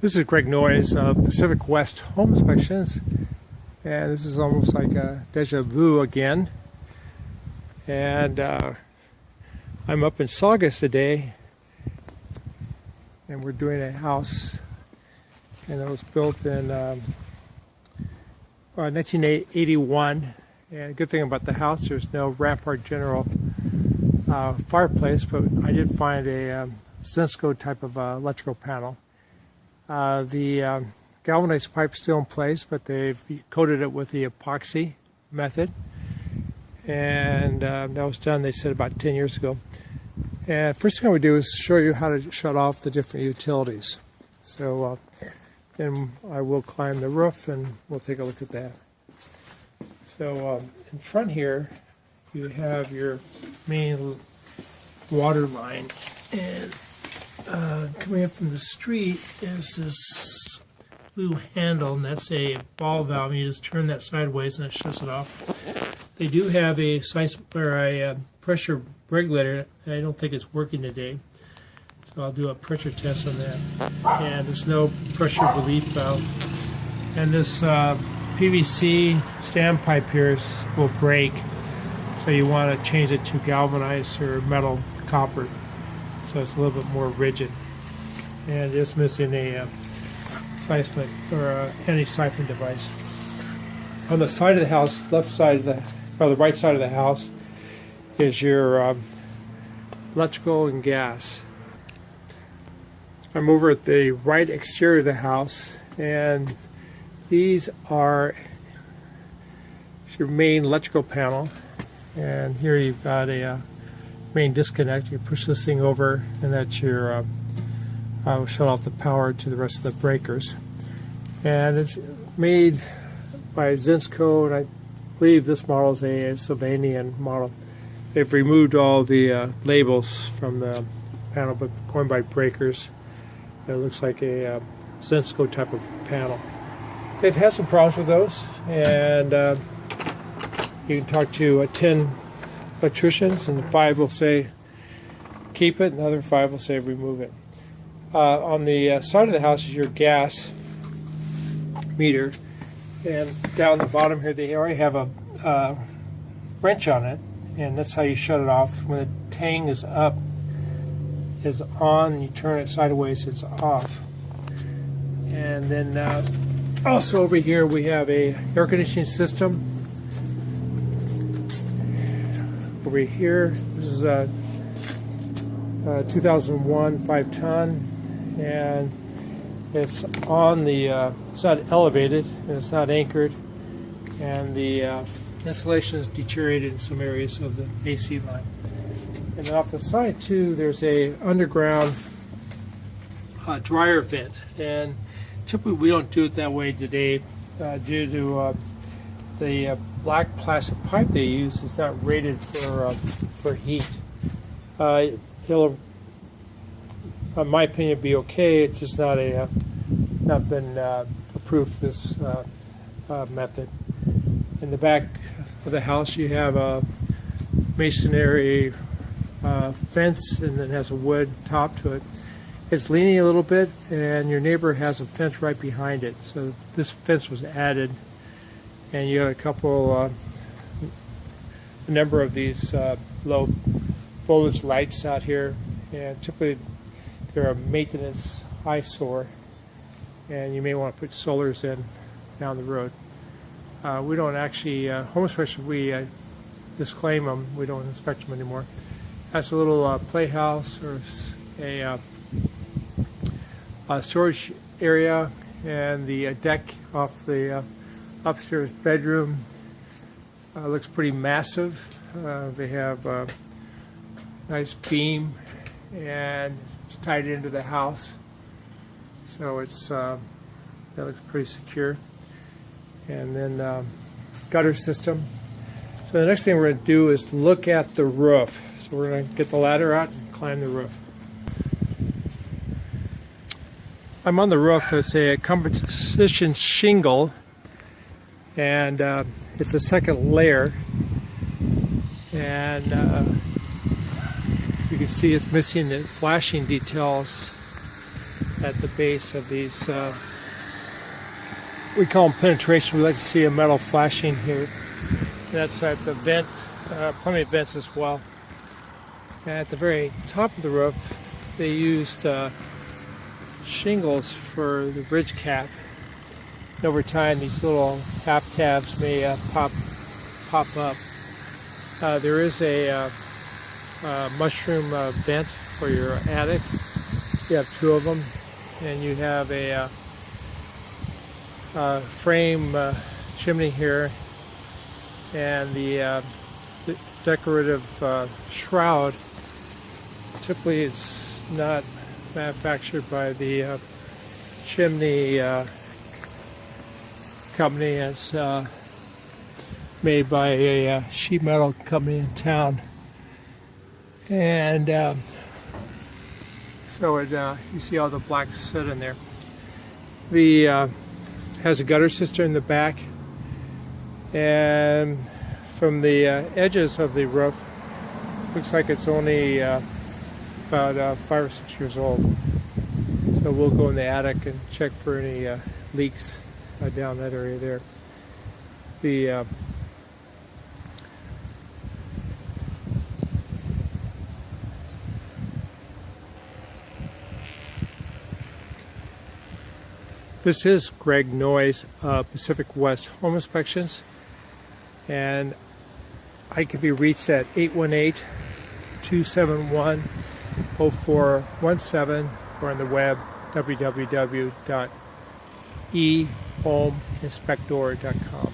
This is Greg Noyes of Pacific West Home Inspections, and this is almost like a deja vu again. And I'm up in Saugus today, and we're doing a house, and it was built in 1981. And the good thing about the house, there's no Rampart General fireplace, but I did find a Zensko type of electrical panel. The galvanized pipe's still in place, but they've coated it with the epoxy method, and that was done, they said, about 10 years ago. And first thing I would do is show you how to shut off the different utilities. So then I will climb the roof and we'll take a look at that. So in front here you have your main water line, and coming up from the street is this blue handle, and that's a ball valve. You just turn that sideways and it shuts it off. They do have a pressure regulator. I don't think it's working today, so I'll do a pressure test on that. And there's no pressure relief valve. And this PVC standpipe here will break, so you want to change it to galvanized or metal copper, so it's a little bit more rigid. And it's missing a siphon or anti-siphon device. On the side of the house, left side of the, or the right side of the house, is your electrical and gas. I'm over at the right exterior of the house, and these are your main electrical panel. And here you've got a main disconnect. You push this thing over, and that's your will shut off the power to the rest of the breakers. And it's made by Zensko, and I believe this model is a Sylvanian model. They've removed all the labels from the panel, but going by breakers, it looks like a Zensko type of panel. They've had some problems with those, and you can talk to 10 electricians, and 5 will say keep it, and the other 5 will say remove it. On the side of the house is your gas meter, and down the bottom here they already have a wrench on it, and that's how you shut it off. When the tang is up, is on, and you turn it sideways, it's off. And then also over here we have a air conditioning system. Over here, this is a 2001 5-ton, and it's on the, it's not elevated, and it's not anchored, and the insulation is deteriorated in some areas of the AC line. And then off the side too, there's a underground dryer vent, and typically we don't do it that way today due to the black plastic pipe they use is not rated for heat. It'll, in my opinion, be okay. It's just not been approved this method. In the back of the house, you have a masonry fence, and then has a wood top to it. It's leaning a little bit, and your neighbor has a fence right behind it. So this fence was added, and you got a couple, a number of these low voltage lights out here, and typically they're a maintenance eyesore, and you may want to put solars in down the road. We don't actually, home inspection, we disclaim them, we don't inspect them anymore. That's a little playhouse or a storage area, and the deck off the upstairs bedroom looks pretty massive. They have a nice beam, and it's tied into the house, so it's that looks pretty secure. And then gutter system. So the next thing we're going to do is look at the roof. So we're going to get the ladder out and climb the roof. I'm on the roof. It's a composition shingle, and it's a second layer, and you can see it's missing the flashing details at the base of these, we call them penetration. We like to see a metal flashing here. And that's at the vent, plumbing vents as well. And at the very top of the roof, they used shingles for the ridge cap. And over time, these little half tabs may pop up. There is a mushroom vent for your attic. You have two of them, and you have a frame chimney here, and the decorative shroud typically is not manufactured by the chimney company. It's made by a sheet metal company in town, and so you see all the black soot in there. The has a gutter system in the back, and from the edges of the roof, looks like it's only about 5 or 6 years old. So we'll go in the attic and check for any leaks down that area there. The This is Greg Noyes, Pacific West Home Inspections, and I can be reached at 818-271-0417 or on the web www.ehomeinspector.com.